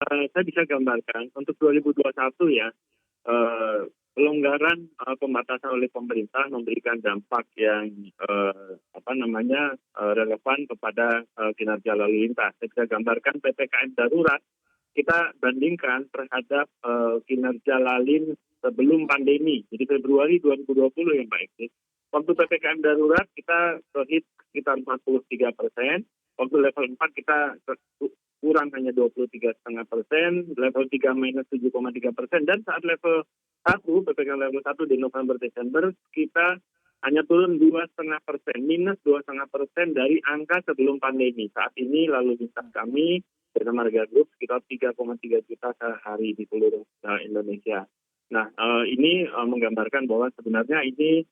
Saya bisa gambarkan untuk 2021 ya, pelonggaran pembatasan oleh pemerintah memberikan dampak yang relevan kepada kinerja lalu lintas. Saya bisa gambarkan PPKM darurat kita bandingkan terhadap kinerja Lalin sebelum pandemi. Jadi Februari 2020 ya Mbak Eksis. Waktu PPKM darurat kita hit sekitar 43%. Waktu level 4 kita kurang hanya 23,5%, level 3 minus 7,3%, dan saat level 1, PPKM level 1 di November-Desember, kita hanya turun 2,5%, minus 2,5% dari angka sebelum pandemi. Saat ini lalu lintas kami bersama Marga Group sekitar 3,3 juta sehari di seluruh Indonesia. Nah, ini menggambarkan bahwa sebenarnya ini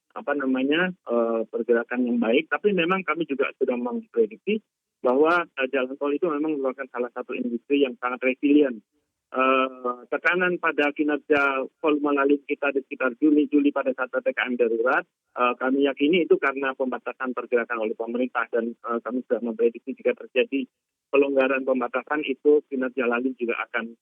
pergerakan yang baik, tapi memang kami juga sudah memprediksi bahwa jalan tol itu memang merupakan salah satu industri yang sangat resilient. Tekanan pada kinerja volume lalu kita di sekitar Juni-Juli pada saat PPKM darurat, kami yakini itu karena pembatasan pergerakan oleh pemerintah, dan kami sudah memprediksi jika terjadi pelonggaran pembatasan itu kinerja lalu juga akan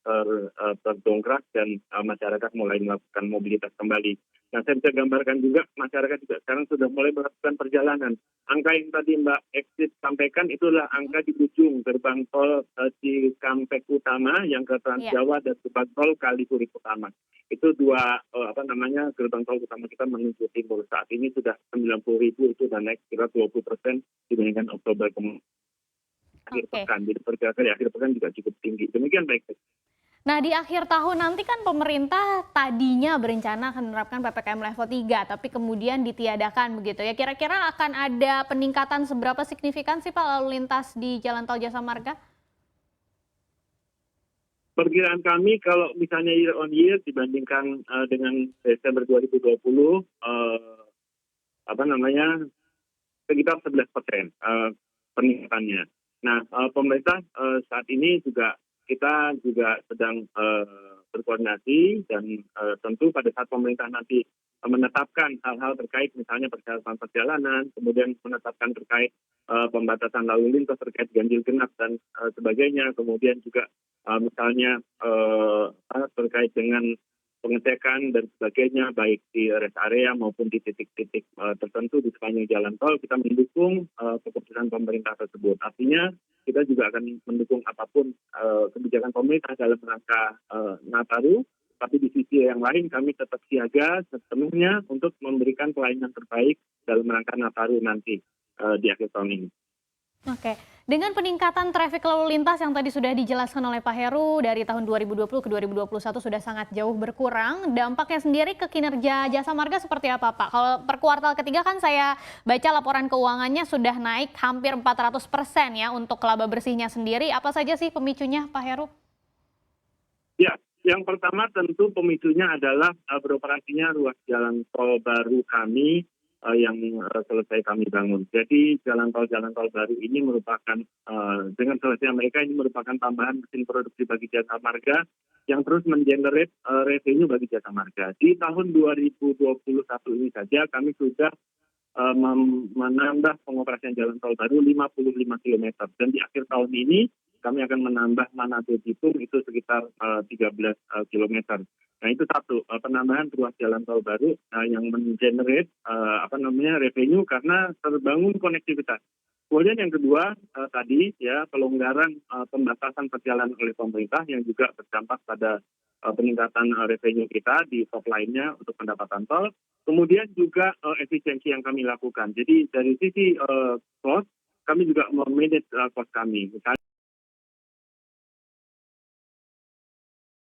terdongkrak dan masyarakat mulai melakukan mobilitas kembali. Nah, saya bisa gambarkan juga masyarakat juga sekarang sudah mulai melakukan perjalanan. Angka yang tadi Mbak Eksis sampaikan itulah angka di ujung gerbang tol Cikampek Utama yang ke Trans Jawa dan gerbang tol Kalihurip Utama. Itu dua gerbang tol utama kita menuju timur. Saat ini sudah 90.000, itu sudah naik kira 20% dibandingkan Oktober kemarin. Akhir pekan, jadi pergerakan di akhir pekan juga cukup tinggi. Demikian baik. Nah, di akhir tahun nanti kan pemerintah tadinya berencana akan menerapkan PPKM level 3, tapi kemudian ditiadakan begitu ya. Kira-kira akan ada peningkatan seberapa signifikan sih Pak lalu lintas di Jalan Tol Jasa Marga? Perkiraan kami kalau misalnya year on year dibandingkan dengan Desember 2020, sekitar 11% peningkatannya. Nah, pemerintah saat ini kita juga sedang berkoordinasi, dan tentu pada saat pemerintah nanti menetapkan hal-hal terkait misalnya persyaratan perjalanan, kemudian menetapkan terkait pembatasan lalu lintas terkait ganjil genap dan sebagainya, kemudian juga misalnya terkait dengan pengecekan dan sebagainya, baik di rest area maupun di titik-titik tertentu di sepanjang jalan tol, kita mendukung keputusan pemerintah tersebut. Artinya kita juga akan mendukung apapun kebijakan pemerintah dalam rangka Nataru, tapi di sisi yang lain kami tetap siaga sepenuhnya untuk memberikan pelayanan terbaik dalam rangka Nataru nanti di akhir tahun ini. Oke, dengan peningkatan trafik lalu lintas yang tadi sudah dijelaskan oleh Pak Heru dari tahun 2020 ke 2021 sudah sangat jauh berkurang, dampaknya sendiri ke kinerja Jasa Marga seperti apa Pak? Kalau per kuartal ketiga kan saya baca laporan keuangannya sudah naik hampir 400% ya untuk laba bersihnya sendiri. Apa saja sih pemicunya Pak Heru? Ya, yang pertama tentu pemicunya adalah beroperasinya ruas jalan tol baru kami yang selesai kami bangun. Jadi jalan tol baru ini merupakan dengan selesai mereka ini merupakan tambahan mesin produksi bagi Jasa Marga yang terus mengenerate revenue bagi Jasa Marga. Di tahun 2021 ini saja kami sudah menambah pengoperasian jalan tol baru 55 km, dan di akhir tahun ini kami akan menambah Manado Bitung itu sekitar 13 km. Nah, itu satu, penambahan ruas jalan tol baru yang mengenerate revenue karena terbangun konektivitas. Kemudian yang kedua tadi ya, pelonggaran pembatasan perjalanan oleh pemerintah yang juga berdampak pada peningkatan revenue kita di top line-nya untuk pendapatan tol. Kemudian juga efisiensi yang kami lakukan. Jadi dari sisi cost, kami juga memanage cost kami. Misalnya